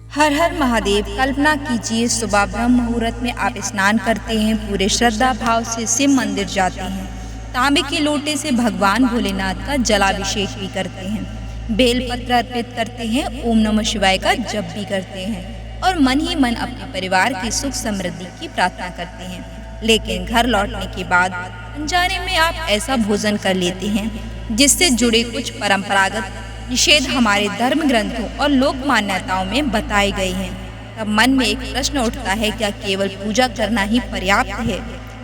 हर हर महादेव। कल्पना कीजिए, सुबह ब्रह्म मुहूर्त में आप स्नान करते हैं, पूरे श्रद्धा भाव से शिव मंदिर जाते हैं, तांबे के लोटे से भगवान भोलेनाथ का जलाभिषेक भी करते हैं, बेलपत्र अर्पित करते हैं, ओम नमः शिवाय का जप भी करते हैं और मन ही मन अपने परिवार की सुख समृद्धि की प्रार्थना करते हैं। लेकिन घर लौटने के बाद अनजाने में आप ऐसा भोजन कर लेते हैं जिससे जुड़े कुछ परंपरागत निषेध हमारे धर्म ग्रंथों और लोक मान्यताओं में बताए गए हैं। तब मन में एक प्रश्न उठता है, क्या केवल पूजा करना ही पर्याप्त है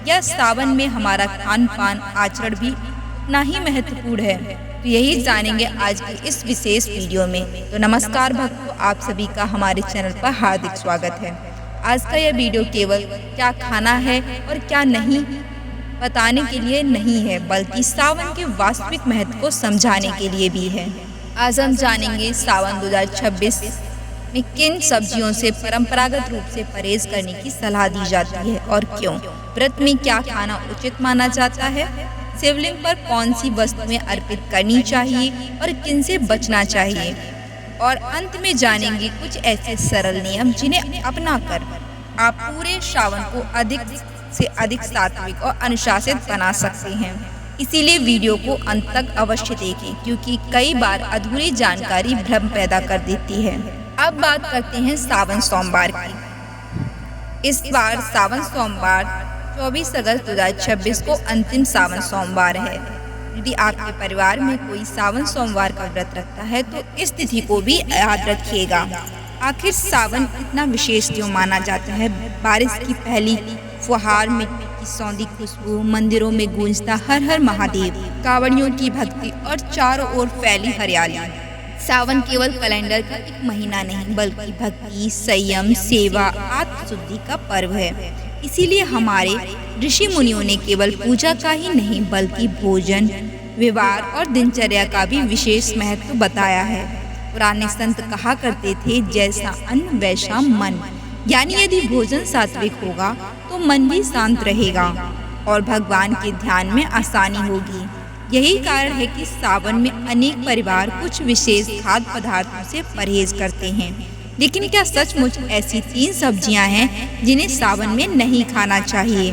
या सावन में हमारा खान पान आचरण भी उतना ही महत्वपूर्ण है? तो यही जानेंगे आज की इस विशेष वीडियो में। तो नमस्कार भक्तों, आप सभी का हमारे चैनल पर हार्दिक स्वागत है। आज का यह वीडियो केवल क्या खाना है और क्या नहीं बताने के लिए नहीं है, बल्कि सावन के वास्तविक महत्व को समझाने के लिए भी है। आज हम जानेंगे सावन 2026 में किन सब्जियों से परंपरागत रूप से परहेज करने की सलाह दी जाती है और क्यों, व्रत में क्या खाना उचित माना जाता है, शिवलिंग पर कौन सी वस्तुएं अर्पित करनी चाहिए और किन से बचना चाहिए, और अंत में जानेंगे कुछ ऐसे सरल नियम जिन्हें अपनाकर आप पूरे श्रावण को अधिक से अधिक सात्विक और अनुशासित बना सकते हैं। इसीलिए वीडियो को अंत तक अवश्य देखें, क्योंकि कई बार अधूरी जानकारी भ्रम पैदा कर देती है। अब बात करते हैं सावन सोमवार की। इस बार सावन सोमवार 24 अगस्त 2026 को अंतिम सावन सोमवार है। यदि आपके परिवार में कोई सावन सोमवार का व्रत रखता है तो इस तिथि को भी याद रखिएगा। आखिर सावन इतना विशेष क्यों माना जाता है? बारिश की पहली फुहार, मिट्टी की सौंधी खुशबू, मंदिरों में गूंजता हर हर महादेव, कांवड़ियों की भक्ति और चारों ओर फैली हरियाली। सावन केवल कैलेंडर का एक महीना नहीं, बल्कि भक्ति, संयम, सेवा, आत्मशुद्धि का पर्व है। इसीलिए हमारे ऋषि मुनियों ने केवल पूजा का ही नहीं, बल्कि भोजन, व्यवहार और दिनचर्या का भी विशेष महत्व बताया है। पुराने संत कहा करते थे, जैसा अन्न वैसा मन, यानी यदि भोजन सात्विक होगा तो मन भी शांत रहेगा और भगवान के ध्यान में आसानी होगी। यही कारण है कि सावन में अनेक परिवार कुछ विशेष खाद्य पदार्थों से परहेज करते हैं। लेकिन क्या सचमुच ऐसी 3 सब्जियां हैं जिन्हें सावन में नहीं खाना चाहिए?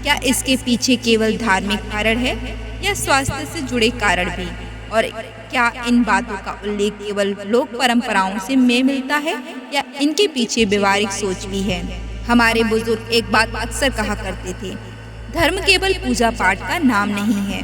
क्या इसके पीछे केवल धार्मिक कारण है या स्वास्थ्य से जुड़े कारण भी? और क्या इन बातों का उल्लेख केवल लोक परंपराओं से में मिलता है या इनके पीछे व्यवहारिक सोच भी है? हमारे बुजुर्ग एक बात अक्सर कहा करते थे, धर्म केवल पूजा पाठ का नाम नहीं है,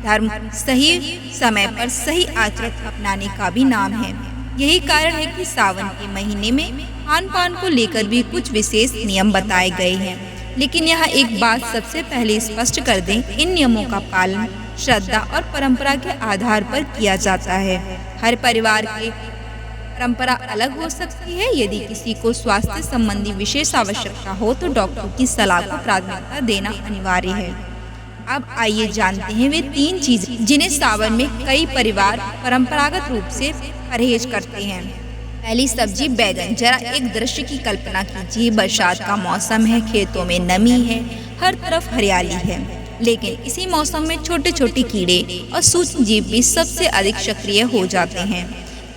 धर्म सही समय पर सही आचरण अपनाने का भी नाम है। यही कारण है कि सावन के महीने में खान पान को लेकर भी कुछ विशेष नियम बताए गए हैं। लेकिन यहाँ एक बात सबसे पहले स्पष्ट कर दें, इन नियमों का पालन श्रद्धा और परंपरा के आधार पर किया जाता है। हर परिवार की परंपरा अलग हो सकती है। यदि किसी को स्वास्थ्य संबंधी विशेष आवश्यकता हो तो डॉक्टर की सलाह को प्राथमिकता देना अनिवार्य है। अब आइए जानते हैं वे 3 चीजें जिन्हें सावन में कई परिवार परंपरागत रूप से परहेज करते हैं। पहली सब्जी बैगन। जरा एक दृश्य की कल्पना कीजिए, बरसात का मौसम है, खेतों में नमी है, हर तरफ हरियाली है, लेकिन इसी मौसम में छोटे छोटे कीड़े और सूक्ष्म जीव भी सबसे अधिक सक्रिय हो जाते हैं।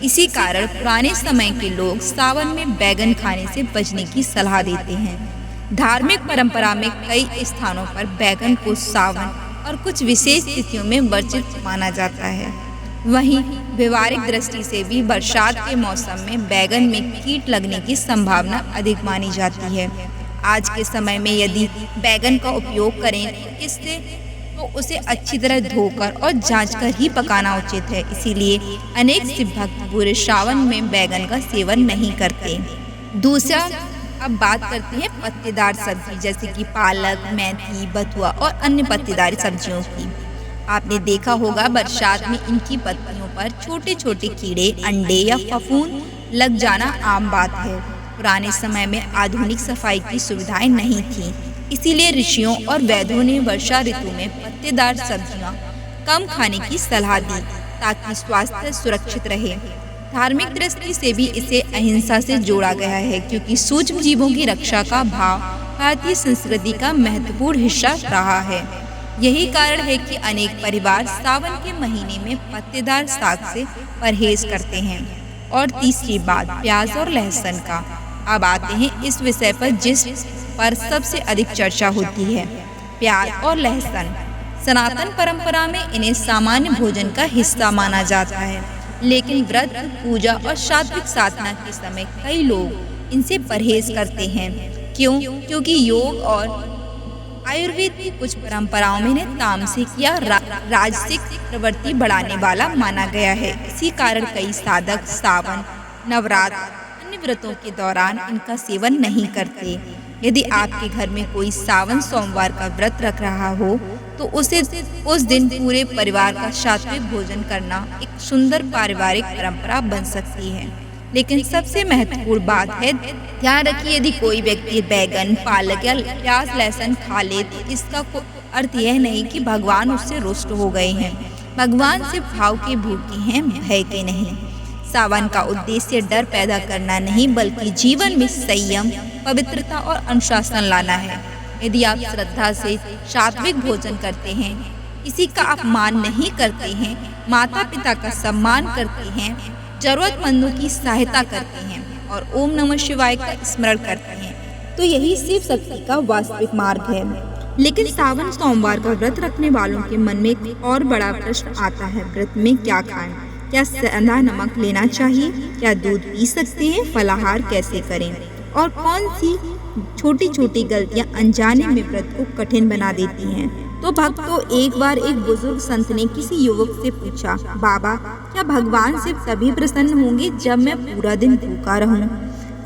इसी कारण पुराने समय के लोग सावन में बैगन खाने से बचने की सलाह देते हैं। धार्मिक परंपरा में कई स्थानों पर बैगन को सावन और कुछ विशेष तिथियों में वर्जित माना जाता है। वहीं व्यवहारिक दृष्टि से भी बरसात के मौसम में बैगन में कीट लगने की संभावना अधिक मानी जाती है। आज के समय में यदि बैगन का उपयोग करें तो उसे अच्छी तरह धोकर और जांचकर ही पकाना उचित है। इसीलिए अनेक शिव भक्त पूरे श्रावण में बैगन का सेवन नहीं करते। दूसरा, अब बात करते हैं पत्तेदार सब्जी जैसे कि पालक, मेथी, बथुआ और अन्य पत्तेदार सब्जियों की। आपने देखा होगा बरसात में इनकी पत्तियों पर छोटे छोटे कीड़े, अंडे या फफूंद लग जाना आम बात है। पुराने समय में आधुनिक सफाई की सुविधाएं नहीं थीं, इसीलिए ऋषियों और वैद्यों ने वर्षा ऋतु में पत्तेदार सब्जियां कम खाने की सलाह दी ताकि स्वास्थ्य सुरक्षित रहे। धार्मिक दृष्टि से भी इसे अहिंसा से जोड़ा गया है, क्योंकि सूक्ष्म जीवों की रक्षा का भाव भारतीय संस्कृति का महत्वपूर्ण हिस्सा रहा है। यही कारण है कि अनेक परिवार सावन के महीने में पत्तेदार साग से परहेज करते हैं। और तीसरी बात प्याज और लहसुन का। अब आते हैं इस विषय पर जिस पर सबसे अधिक चर्चा होती है, प्याज और लहसुन। सनातन परंपरा में इन्हें सामान्य भोजन का हिस्सा माना जाता है, लेकिन व्रत, पूजा और सात्विक साधना के समय कई लोग इनसे परहेज करते हैं। क्यों? क्योंकि योग और आयुर्वेद की कुछ परंपराओं में इन्हें तामसिक या राजसिक प्रवृत्ति बढ़ाने वाला माना गया है। इसी कारण कई साधक सावन, नवरात्र, अन्य व्रतों के दौरान इनका सेवन नहीं करते। यदि आपके घर में कोई सावन सोमवार का व्रत रख रहा हो तो उसे उस दिन पूरे परिवार का सात्विक भोजन करना एक सुंदर पारिवारिक परंपरा बन सकती है। लेकिन सबसे महत्वपूर्ण बात है, ध्यान रखिए, यदि कोई व्यक्ति बैगन, पालक या प्याज लहसुन खा ले तो इसका अर्थ यह नहीं कि भगवान उससे रुष्ट हो गए हैं। भगवान सिर्फ भाव के भूखे हैं, भय के नहीं। सावन का उद्देश्य डर पैदा करना नहीं, बल्कि जीवन में संयम, पवित्रता और अनुशासन लाना है। यदि आप श्रद्धा से सात्विक भोजन करते हैं, किसी का अपमान नहीं करते हैं, माता पिता का सम्मान करते हैं, जरूरतमंदों की सहायता करते हैं और ओम नमः शिवाय का स्मरण करते हैं, तो यही शिव शक्ति का वास्तविक मार्ग है। लेकिन सावन सोमवार का व्रत रखने वालों के मन में एक और बड़ा प्रश्न आता है, व्रत में क्या खाएं? क्या सेंधा नमक लेना चाहिए? क्या दूध पी सकते हैं? फलाहार कैसे करें? और कौन सी छोटी छोटी गलतियां अनजाने में व्रत को कठिन बना देती हैं। तो भक्तों, एक बार एक बुजुर्ग संत ने किसी युवक से पूछा, बाबा, क्या भगवान सिर्फ तभी प्रसन्न होंगे जब मैं पूरा दिन भूखा रहूं?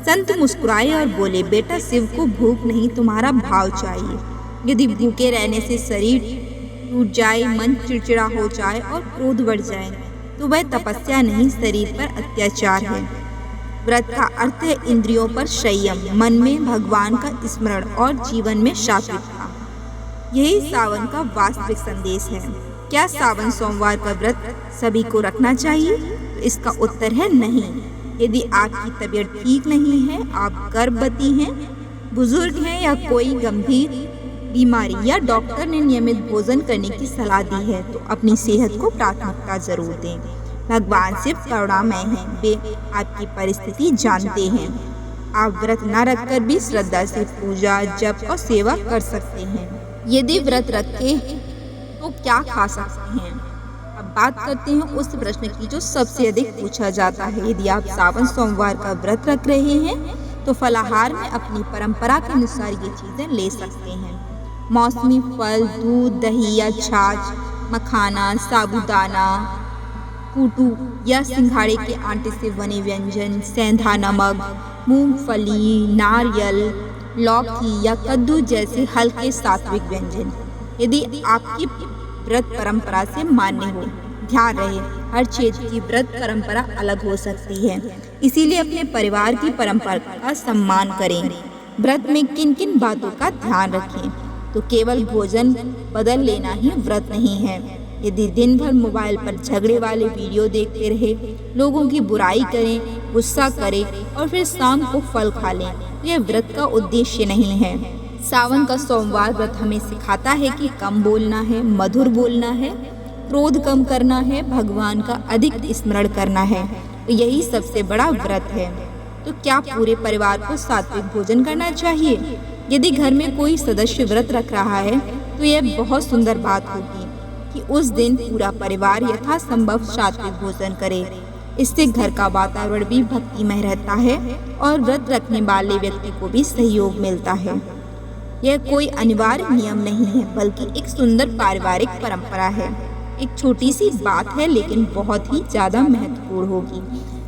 संत मुस्कुराए और बोले, बेटा, शिव को भूख नहीं, तुम्हारा भाव चाहिए। यदि भूखे रहने से शरीर टूट जाए, मन चिड़चिड़ा हो जाए और क्रोध बढ़ जाए तो वह तपस्या नहीं, शरीर पर अत्याचार है। व्रत का अर्थ है इंद्रियों पर संयम, मन में भगवान का स्मरण और जीवन में सात्विकता। यही सावन का वास्तविक संदेश है। क्या सावन सोमवार का व्रत सभी को रखना चाहिए? तो इसका उत्तर है नहीं। यदि आपकी तबीयत ठीक नहीं है, आप गर्भवती हैं, बुजुर्ग हैं या कोई गंभीर बीमारी या डॉक्टर ने नियमित भोजन करने की सलाह दी है, तो अपनी सेहत को प्राथमिकता जरूर दें। भगवान सिर्फ करुणामय हैं, वे आपकी परिस्थिति जानते हैं। आप व्रत न रखकर भी श्रद्धा से पूजा, जप और सेवा कर सकते हैं। यदि व्रत रखे तो क्या खा सकते हैं? अब बात करते हैं उस प्रश्न की जो सबसे अधिक पूछा जाता है। यदि आप सावन सोमवार का व्रत रख रहे हैं तो फलाहार में अपनी परंपरा के अनुसार ये चीजें ले सकते हैं। मौसमी फल, दूध, दही या छाछ, मखाना, साबूदाना, कूटू या सिंघाड़े के आटे से बने व्यंजन, सेंधा नमक, मूंगफली, नारियल, लौकी या कद्दू जैसे हल्के सात्विक व्यंजन। यदि आपकी व्रत परंपरा से मान्य हो, ध्यान रहे, हर क्षेत्र की व्रत परंपरा अलग हो सकती है, इसीलिए अपने परिवार की परंपरा का सम्मान करें। व्रत में किन किन बातों का ध्यान रखें? तो केवल भोजन बदल लेना ही व्रत नहीं है। यदि दिन भर मोबाइल पर झगड़े वाले वीडियो देखते रहे, लोगों की बुराई करें, गुस्सा करें और फिर शाम को फल खा लें, यह व्रत का उद्देश्य नहीं है। सावन का सोमवार व्रत हमें सिखाता है कि कम बोलना है, मधुर बोलना है, क्रोध कम करना है, भगवान का अधिक स्मरण करना है। तो यही सबसे बड़ा व्रत है। तो क्या पूरे परिवार को सात्विक भोजन करना चाहिए? यदि घर में कोई सदस्य व्रत रख रहा है तो यह बहुत सुंदर बात होगी कि उस दिन पूरा परिवार यथासंभव सात्विक भोजन करे। इससे घर का वातावरण भी भक्तिमय रहता है और व्रत रखने वाले व्यक्ति को भी सहयोग मिलता है। यह कोई अनिवार्य नियम नहीं है, बल्कि एक सुंदर पारिवारिक परंपरा है। एक छोटी सी बात है, लेकिन बहुत ही ज्यादा महत्वपूर्ण होगी।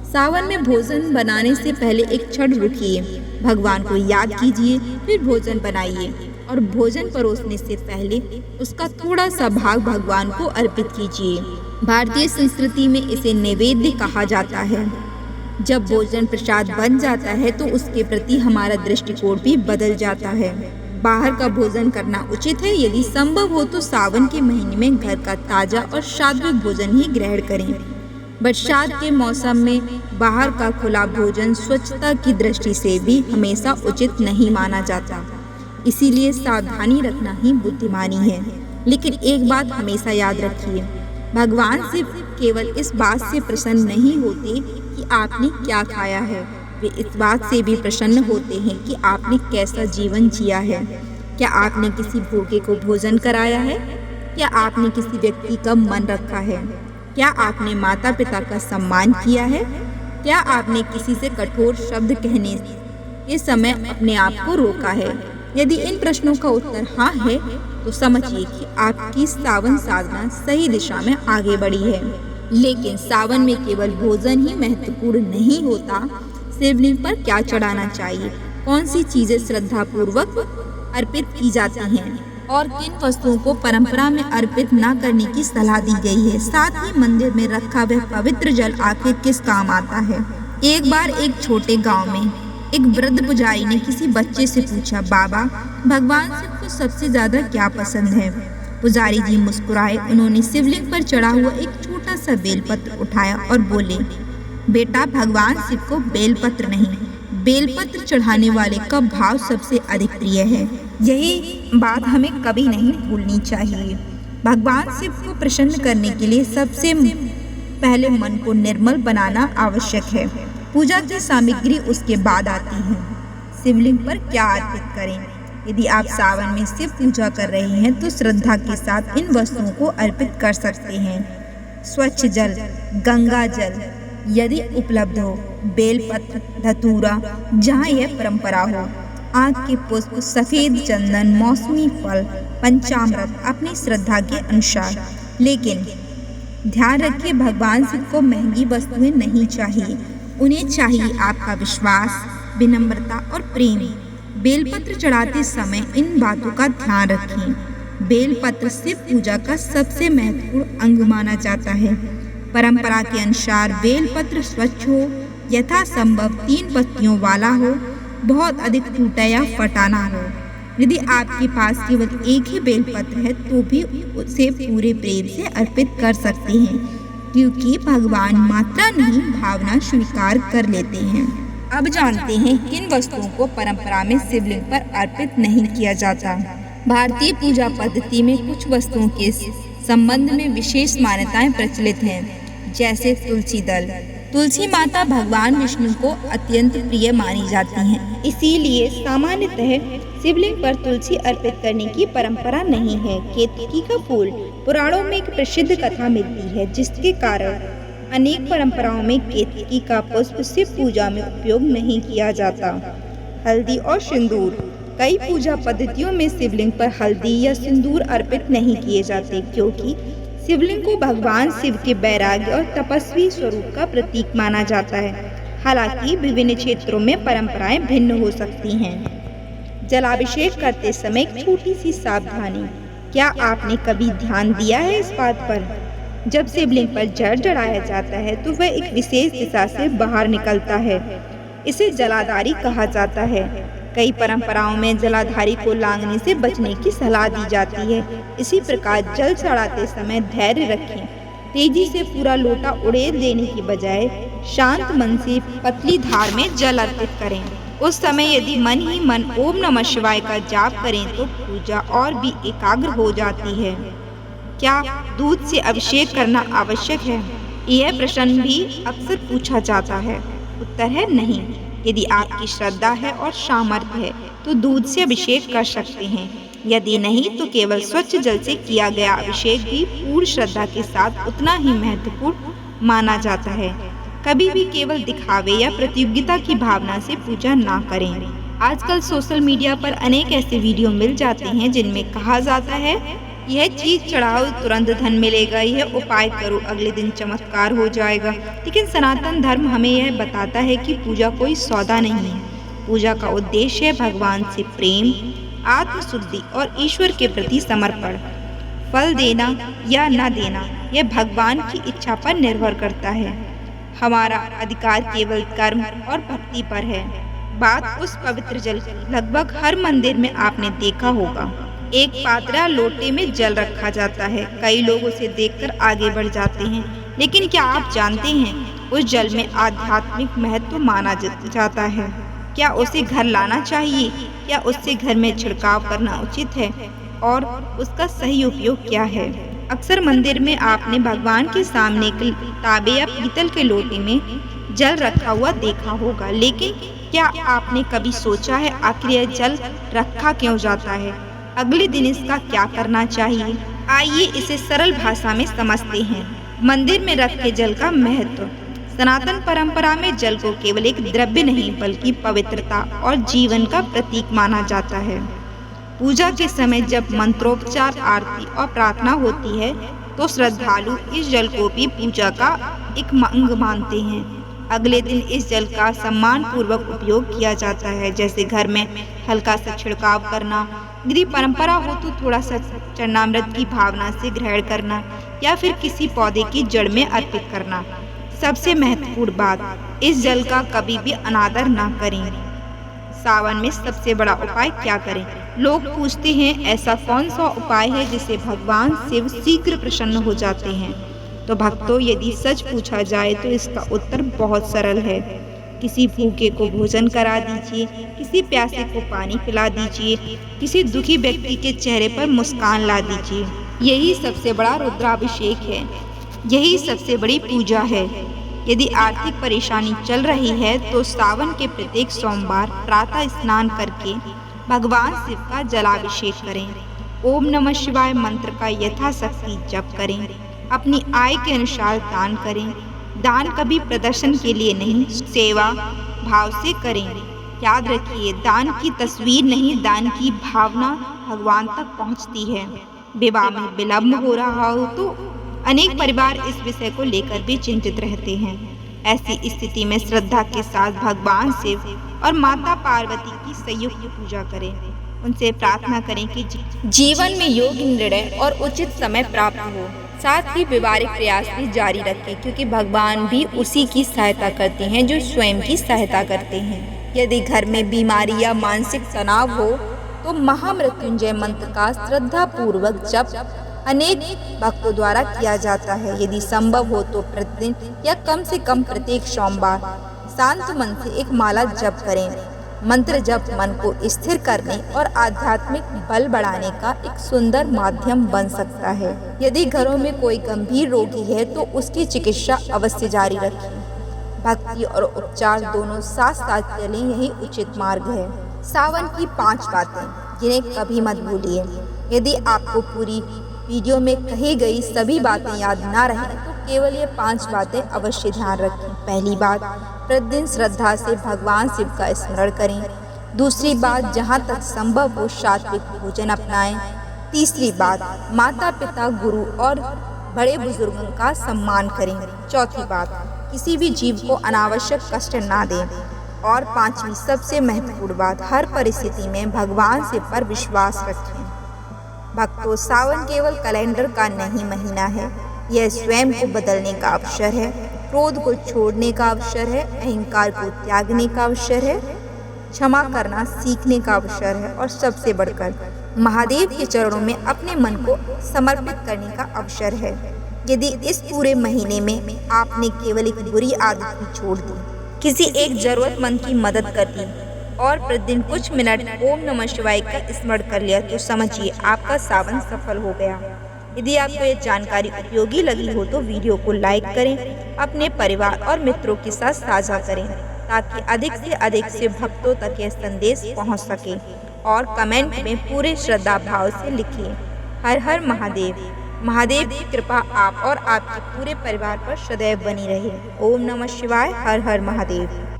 सावन में भोजन बनाने से पहले एक क्षण रुकिए, भगवान को याद कीजिए, फिर भोजन बनाइए और भोजन परोसने से पहले उसका थोड़ा सा भाग भगवान को अर्पित कीजिए। भारतीय संस्कृति में इसे नैवेद्य कहा जाता है। जब भोजन प्रसाद बन जाता है तो उसके प्रति हमारा दृष्टिकोण भी बदल जाता है। बाहर का भोजन करना उचित है। यदि संभव हो तो सावन के महीने में घर का ताजा और सात्विक भोजन ही ग्रहण करें। बरसात के मौसम में बाहर का खुला भोजन स्वच्छता की दृष्टि से भी हमेशा उचित नहीं माना जाता, इसीलिए सावधानी रखना ही बुद्धिमानी है। लेकिन एक बात हमेशा याद रखिए, भगवान सिर्फ केवल इस बात से प्रसन्न नहीं होते कि कि आपने क्या खाया है। वे इस बात से भी प्रसन्न होते हैं कि आपने कैसा जीवन जिया है। क्या आपने किसी भूखे को भोजन कराया है? क्या आपने किसी व्यक्ति का मन रखा है? क्या आपने माता पिता का सम्मान किया है? क्या आपने किसी से कठोर शब्द कहने के समय अपने आप को रोका है? यदि इन प्रश्नों का उत्तर हाँ है तो समझिए कि आपकी सावन साधना सही दिशा में आगे बढ़ी है। लेकिन सावन में केवल भोजन ही महत्वपूर्ण नहीं होता। शिवलिंग पर क्या चढ़ाना चाहिए, कौन सी चीजें श्रद्धा पूर्वक अर्पित की जाती हैं और किन वस्तुओं को परंपरा में अर्पित न करने की सलाह दी गई है। साथ ही मंदिर में रखा वह पवित्र जल आखिर किस काम आता है। एक बार एक छोटे गांव में एक वृद्ध पुजारी ने किसी बच्चे से पूछा, बाबा, भगवान शिव को सबसे ज्यादा क्या पसंद है? पुजारी जी मुस्कुराए। उन्होंने शिवलिंग पर चढ़ा हुआ एक छोटा सा बेलपत्र उठाया और बोले, बेटा, भगवान शिव को बेलपत्र नहीं, बेलपत्र चढ़ाने वाले का भाव सबसे अधिक प्रिय है। यही बात हमें कभी नहीं भूलनी चाहिए। भगवान शिव को प्रसन्न करने के लिए सबसे पहले मन को निर्मल बनाना आवश्यक है। पूजा की सामग्री उसके बाद आती है। शिवलिंग पर क्या अर्पित करें? यदि आप सावन में शिव पूजा कर रहे हैं तो श्रद्धा के साथ इन वस्तुओं को अर्पित कर सकते हैं। स्वच्छ जल, गंगा जल यदि उपलब्ध हो, बेलपत्र, धतूरा जहाँ यह परंपरा हो, आग के पुष्प, सफेद चंदन, मौसमी फल, पंचामृत अपनी श्रद्धा के अनुसार। लेकिन ध्यान रखिए, भगवान शिव को महंगी वस्तुएं नहीं चाहिए। उन्हें चाहिए आपका विश्वास, विनम्रता और प्रेम। बेलपत्र चढ़ाते समय इन बातों का ध्यान रखें। बेलपत्र शिव पूजा का सबसे महत्वपूर्ण अंग माना जाता है। परंपरा के अनुसार बेलपत्र स्वच्छ हो, यथासंभव 3 पत्तियों वाला हो, बहुत अधिक टूटा या फटा ना हो। यदि आपके पास केवल एक ही बेलपत्र है तो भी उसे पूरे प्रेम से अर्पित कर सकते हैं, क्योंकि भगवान मात्रा नहीं भावना स्वीकार कर लेते हैं। अब जानते हैं किन वस्तुओं को परंपरा में शिवलिंग पर अर्पित नहीं किया जाता। भारतीय पूजा पद्धति में कुछ वस्तुओं के संबंध में विशेष मान्यताएं प्रचलित हैं, जैसे तुलसी दल। तुलसी माता भगवान विष्णु को अत्यंत प्रिय मानी जाती हैं, इसीलिए सामान्यतः शिवलिंग पर तुलसी अर्पित करने की परंपरा नहीं है। केतकी का फूल पुराणों में एक प्रसिद्ध कथा मिलती है, जिसके कारण अनेक परंपराओं में केतकी का पुष्प शिव पूजा में उपयोग नहीं किया जाता। हल्दी और सिंदूर। कई पूजा पद्धतियों में शिवलिंग पर हल्दी या सिंदूर अर्पित नहीं किए जाते, क्योंकि शिवलिंग को भगवान शिव के वैराग्य और तपस्वी स्वरूप का प्रतीक माना जाता है। हालांकि विभिन्न क्षेत्रों में परंपराएं भिन्न हो सकती हैं। जलाभिषेक करते समय एक छोटी सी सावधानी। क्या आपने कभी ध्यान दिया है इस बात पर? जब शिवलिंग पर जल चढ़ाया जाता है तो वह एक विशेष दिशा से बाहर निकलता है। इसे जलाधारी कहा जाता है। कई परंपराओं में जलाधारी को लांघने से बचने की सलाह दी जाती है। इसी प्रकार जल चढ़ाते समय धैर्य रखें। तेजी से पूरा लोटा उड़ेल देने की बजाय शांत मन से पतली धार में जल अर्पित करें। उस समय यदि मन ही मन ओम नमः शिवाय का जाप करें तो पूजा और भी एकाग्र हो जाती है। क्या दूध से अभिषेक करना आवश्यक है? यह प्रश्न भी अक्सर पूछा जाता है। उत्तर है नहीं। यदि आपकी श्रद्धा है और सामर्थ्य है तो दूध से अभिषेक कर सकते हैं। यदि नहीं तो केवल स्वच्छ जल से किया गया अभिषेक भी पूर्ण श्रद्धा के साथ उतना ही महत्वपूर्ण माना जाता है। कभी भी केवल दिखावे या प्रतियोगिता की भावना से पूजा ना करें। आजकल सोशल मीडिया पर अनेक ऐसे वीडियो मिल जाते हैं जिनमें कहा जाता है, यह चीज चढ़ाओ तुरंत धन मिलेगा, यह उपाय करो अगले दिन चमत्कार हो जाएगा। लेकिन सनातन धर्म हमें यह बताता है कि पूजा कोई सौदा नहीं है। पूजा का उद्देश्य है भगवान से प्रेम, आत्मशुद्धि और ईश्वर के प्रति समर्पण। फल देना या न देना यह भगवान की इच्छा पर निर्भर करता है। हमारा अधिकार केवल कर्म और भक्ति पर है। बात उस पवित्र जल की। लगभग हर मंदिर में आपने देखा होगा एक पात्रा लोटे में जल रखा जाता है। कई लोग उसे देखकर आगे बढ़ जाते हैं, लेकिन क्या आप जानते हैं उस जल में आध्यात्मिक महत्व माना जाता है? क्या उसे घर लाना चाहिए या उससे घर में छिड़काव करना उचित है और उसका सही उपयोग क्या है? अक्सर मंदिर में आपने भगवान के सामने तांबे या पीतल के लोटे में जल रखा हुआ देखा होगा, लेकिन क्या आपने कभी सोचा है आखिर यह जल रखा क्यों जाता है? अगले दिन इसका क्या करना चाहिए? आइए इसे सरल भाषा में समझते हैं। मंदिर में रखे जल का महत्व। सनातन परंपरा में जल को केवल एक द्रव्य नहीं बल्कि पवित्रता और जीवन का प्रतीक माना जाता है। पूजा के समय जब मंत्रोपचार, आरती और प्रार्थना होती है तो श्रद्धालु इस जल को भी पूजा का एक अंग मानते हैं। अगले दिन इस जल का सम्मान पूर्वक उपयोग किया जाता है, जैसे घर में हल्का सा छिड़काव करना, यदि परंपरा हो तो थोड़ा सा चरणामृत की भावना से ग्रहण करना या फिर किसी पौधे की जड़ में अर्पित करना। सबसे महत्वपूर्ण बात, इस जल का कभी भी अनादर ना करें। सावन में सबसे बड़ा उपाय क्या करें? लोग पूछते हैं ऐसा कौन सा उपाय है जिससे भगवान शिव शीघ्र प्रसन्न हो जाते हैं? तो भक्तों, यदि सच पूछा जाए तो इसका उत्तर बहुत सरल है। किसी भूखे को भोजन करा दीजिए, किसी प्यासे को पानी पिला दीजिए, किसी दुखी व्यक्ति के चेहरे पर मुस्कान ला दीजिए। यही सबसे बड़ा रुद्राभिषेक है, यही सबसे बड़ी पूजा है। यदि आर्थिक परेशानी चल रही है तो सावन के प्रत्येक सोमवार प्रातः स्नान करके भगवान शिव का जलाभिषेक करें। ओम नमः शिवाय मंत्र का यथाशक्ति जप करें। अपनी आय के अनुसार दान करें। दान कभी प्रदर्शन के लिए नहीं, सेवा भाव से करें। याद रखिए, दान की तस्वीर नहीं, दान की भावना भगवान तक पहुंचती है। विवाह में विलम्ब हो रहा हो तो अनेक परिवार इस विषय को लेकर भी चिंतित रहते हैं। ऐसी स्थिति में श्रद्धा के साथ भगवान शिव और माता पार्वती की संयुक्त पूजा करें। उनसे प्रार्थना करें कि जीवन में योग्य निर्णय और उचित समय प्राप्त हो। साथ ही व्यवहारिक प्रयास भी जारी रखें, क्योंकि भगवान भी उसी की सहायता करते हैं जो स्वयं की सहायता करते हैं। यदि घर में बीमारी या मानसिक तनाव हो तो महामृत्युंजय मंत्र का श्रद्धा पूर्वक जप अनेक भक्तों द्वारा किया जाता है। यदि संभव हो तो प्रतिदिन या कम से कम प्रत्येक सोमवार शांत मन से एक माला जप करें। मंत्र जप मन को स्थिर करने और आध्यात्मिक बल बढ़ाने का एक सुंदर माध्यम बन सकता है। यदि घरों में कोई गंभीर रोगी है तो उसकी चिकित्सा अवश्य जारी रखें। भक्ति और उपचार दोनों साथ साथ चलें, यही उचित मार्ग है। सावन की 5 बातें जिन्हें कभी मत भूलिए। यदि आपको पूरी वीडियो में कही गई सभी बातें याद ना रहें तो केवल ये 5 बातें अवश्य ध्यान रखें। पहली बात, प्रतिदिन श्रद्धा से भगवान शिव का स्मरण करें। दूसरी बात, जहाँ तक संभव हो सात्विक भोजन अपनाएं। तीसरी बात, माता पिता, गुरु और बड़े बुजुर्गों का सम्मान करें। चौथी बात, किसी भी जीव को अनावश्यक कष्ट ना दें। और 5वीं सबसे महत्वपूर्ण बात, हर परिस्थिति में भगवान शिव पर विश्वास रखें। भक्तों, सावन केवल कैलेंडर का नहीं महीना है, यह स्वयं को बदलने का अवसर है, क्रोध को छोड़ने का अवसर है, अहंकार को त्यागने का अवसर है, क्षमा करना सीखने का अवसर है और सबसे बढ़कर महादेव के चरणों में अपने मन को समर्पित करने का अवसर है। यदि इस पूरे महीने में आपने केवल एक बुरी आदत भी छोड़ दी, किसी एक जरूरतमंद की मदद कर दी और प्रतिदिन कुछ मिनट ओम नमः शिवाय का स्मरण कर लिया तो समझिए आपका सावन सफल हो गया। यदि आपको ये जानकारी उपयोगी लगी हो तो वीडियो को लाइक करें, अपने परिवार और मित्रों के साथ साझा करें ताकि अधिक से अधिक से भक्तों तक यह संदेश पहुंच सके। और कमेंट में पूरे श्रद्धा भाव से लिखिए, हर हर महादेव। महादेव की कृपा आप और आपके पूरे परिवार पर सदैव बनी रहे। ओम नमः शिवाय। हर हर महादेव।